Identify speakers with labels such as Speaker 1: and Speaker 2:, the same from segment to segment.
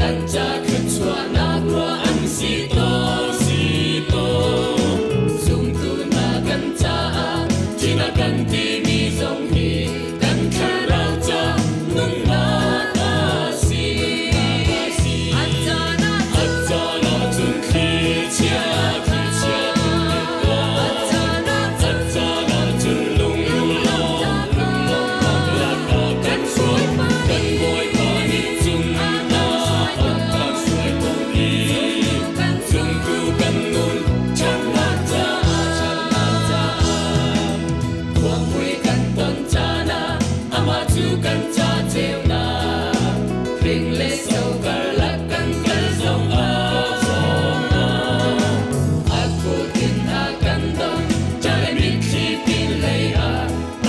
Speaker 1: kanca ketua nagua ang sito Zoom tu na kanca Jinaganti mi zong hi Kan karau cha nung na kasi Atana zung khi chia Atana zung lung Kan suối Kan ngồi pa ni zung na Kan suối tong hi Zung ku kan nun Chan na cha Kuang hui kan ton cha na Ama chu kan cha cheo na Ring le sâu kar lak kan kar zong Aku tin ha kan don Cha le mi khi pin lei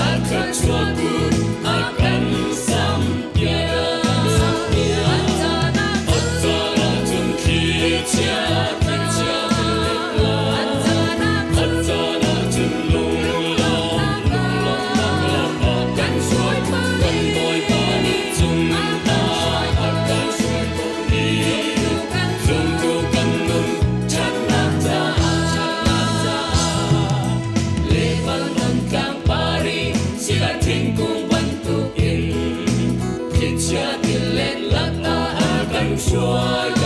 Speaker 1: Akha chua ku akan sam pia Atana zung khi chia Atana zung lung Kan suối kan ngồi pa ni zung na Kan suối tong hi Zung ku kan nun chan na cha Lê văn non kang pari Sila thing kung bantu in Khit chia tin lên lak ta akan suối